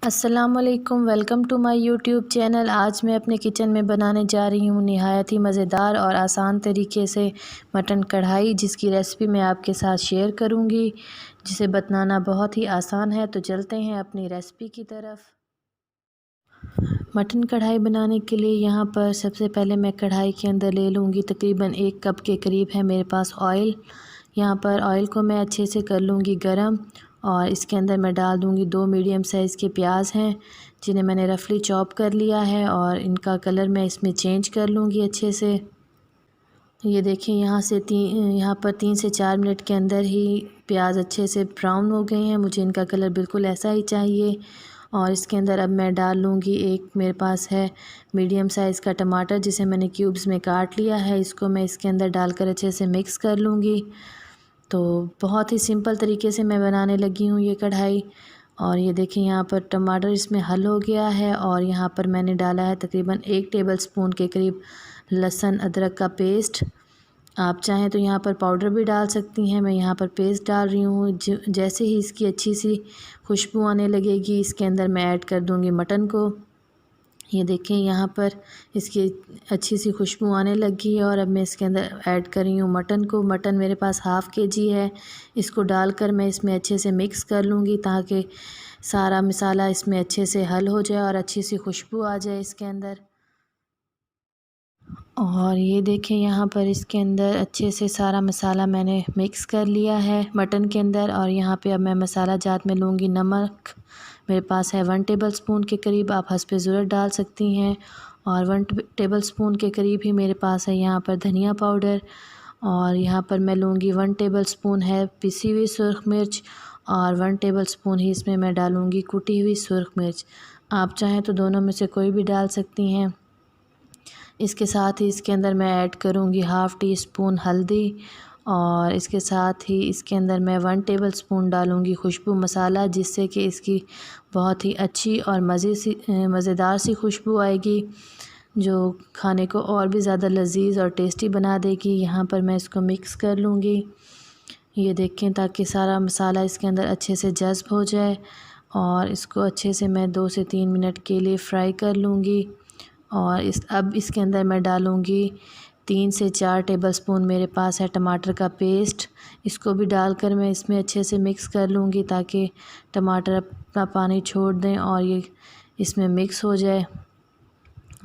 अस्सलामुअलैकुम, welcome to my YouTube channel. आज मैं अपने किचन में बनाने जा रही हूँ निहायत ही मज़ेदार और आसान तरीके से मटन कढ़ाई, जिसकी रेसिपी मैं आपके साथ शेयर करूँगी, जिसे बनाना बहुत ही आसान है। तो चलते हैं अपनी रेसिपी की तरफ। मटन कढ़ाई बनाने के लिए यहाँ पर सबसे पहले मैं कढ़ाई के अंदर ले लूँगी तकरीबन 1 कप के करीब है मेरे पास ऑयल। यहाँ पर ऑयल को मैं अच्छे से कर लूँगी गरम और इसके अंदर मैं डाल दूँगी 2 मीडियम साइज़ के प्याज हैं, जिन्हें मैंने रफली चॉप कर लिया है और इनका कलर मैं इसमें चेंज कर लूँगी अच्छे से। ये देखिए यहाँ पर 3 से 4 मिनट के अंदर ही प्याज अच्छे से ब्राउन हो गए हैं। मुझे इनका कलर बिल्कुल ऐसा ही चाहिए। और इसके अंदर अब मैं डाल लूँगी एक मेरे पास है मीडियम साइज़ का टमाटर, जिसे मैंने क्यूब्स में काट लिया है। इसको मैं इसके अंदर डालकर अच्छे से मिक्स कर लूँगी। तो बहुत ही सिंपल तरीके से मैं बनाने लगी हूँ ये कढ़ाई। और ये देखिए यहाँ पर टमाटर इसमें हल हो गया है और यहाँ पर मैंने डाला है तकरीबन 1 टेबलस्पून के करीब लहसुन अदरक का पेस्ट। आप चाहें तो यहाँ पर पाउडर भी डाल सकती हैं, मैं यहाँ पर पेस्ट डाल रही हूँ। जैसे ही इसकी अच्छी सी खुशबू आने लगेगी, इसके अंदर मैं ऐड कर दूँगी मटन को। ये देखें यहाँ पर इसकी अच्छी सी खुशबू आने लगी है और अब मैं इसके अंदर ऐड कर रही हूँ मटन को। मटन मेरे पास हाफ़ केजी है। इसको डालकर मैं इसमें अच्छे से मिक्स कर लूँगी ताकि सारा मसाला इसमें अच्छे से हल हो जाए और अच्छी सी खुशबू आ जाए इसके अंदर। और ये देखें यहाँ पर इसके अंदर अच्छे से सारा मसाला मैंने मिक्स कर लिया है मटन के अंदर। और यहाँ पे अब मैं मसाला जात में लूँगी नमक। मेरे पास है 1 टेबलस्पून के करीब, आप हस्बे ज़रूरत डाल सकती हैं। और 1 टेबलस्पून के करीब ही मेरे पास है यहाँ पर धनिया पाउडर। और यहाँ पर मैं लूँगी 1 टेबलस्पून है पिसी हुई सुरख मिर्च और 1 टेबलस्पून ही इसमें मैं डालूँगी कुटी हुई सुरख मिर्च। आप चाहें तो दोनों में से कोई भी डाल सकती हैं। इसके साथ ही इसके अंदर मैं ऐड करूँगी हाफ़ टी स्पून हल्दी और इसके साथ ही इसके अंदर मैं 1 टेबलस्पून डालूँगी खुशबू मसाला, जिससे कि इसकी बहुत ही अच्छी और मज़ेदार सी खुशबू आएगी, जो खाने को और भी ज़्यादा लजीज और टेस्टी बना देगी। यहाँ पर मैं इसको मिक्स कर लूँगी। ये देखें ताकि सारा मसाला इसके अंदर अच्छे से जज़्ब हो जाए और इसको अच्छे से मैं 2 से 3 मिनट के लिए फ्राई कर लूँगी। और अब इसके अंदर मैं डालूँगी 3 से 4 टेबलस्पून मेरे पास है टमाटर का पेस्ट। इसको भी डालकर मैं इसमें अच्छे से मिक्स कर लूँगी ताकि टमाटर अपना पानी छोड़ दें और ये इसमें मिक्स हो जाए।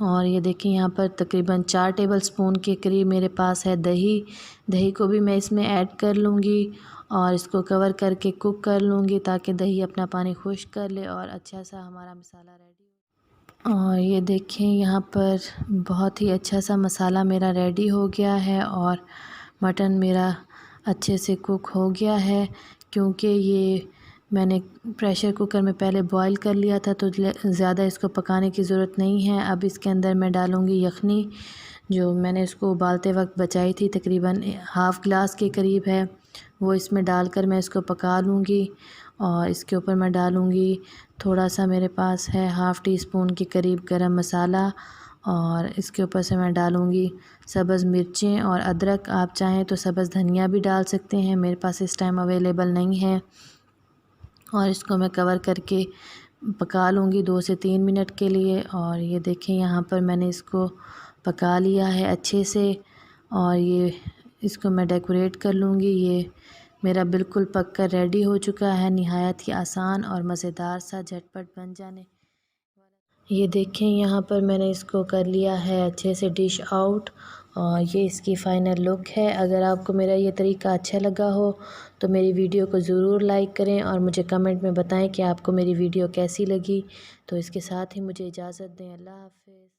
और ये देखिए यहाँ पर तकरीबन 4 टेबलस्पून के करीब मेरे पास है दही। दही को भी मैं इसमें ऐड कर लूँगी और इसको कवर करके कुक कर लूँगी ताकि दही अपना पानी खुश्क कर ले और अच्छा सा हमारा मसाला रेडी हो। और ये देखें यहाँ पर बहुत ही अच्छा सा मसाला मेरा रेडी हो गया है और मटन मेरा अच्छे से कुक हो गया है, क्योंकि ये मैंने प्रेशर कुकर में पहले बॉईल कर लिया था तो ज़्यादा इसको पकाने की ज़रूरत नहीं है। अब इसके अंदर मैं डालूँगी यखनी, जो मैंने इसको उबालते वक्त बचाई थी, तकरीबन हाफ़ गिलास के करीब है, वो इसमें डालकर मैं इसको पका लूँगी। और इसके ऊपर मैं डालूँगी थोड़ा सा मेरे पास है हाफ़ टी स्पून के करीब गरम मसाला और इसके ऊपर से मैं डालूँगी सब्ज़ मिर्चें और अदरक। आप चाहें तो सब्ज़ धनिया भी डाल सकते हैं, मेरे पास इस टाइम अवेलेबल नहीं है। और इसको मैं कवर करके पका लूँगी 2 से 3 मिनट के लिए। और ये देखें यहाँ पर मैंने इसको पका लिया है अच्छे से और ये इसको मैं डेकोरेट कर लूँगी। ये मेरा बिल्कुल पककर रेडी हो चुका है, निहायत ही आसान और मज़ेदार सा झटपट बन जाने। ये देखें यहाँ पर मैंने इसको कर लिया है अच्छे से डिश आउट और ये इसकी फ़ाइनल लुक है। अगर आपको मेरा ये तरीका अच्छा लगा हो तो मेरी वीडियो को ज़रूर लाइक करें और मुझे कमेंट में बताएं कि आपको मेरी वीडियो कैसी लगी। तो इसके साथ ही मुझे इजाज़त दें। अल्लाह हाफ़िज़।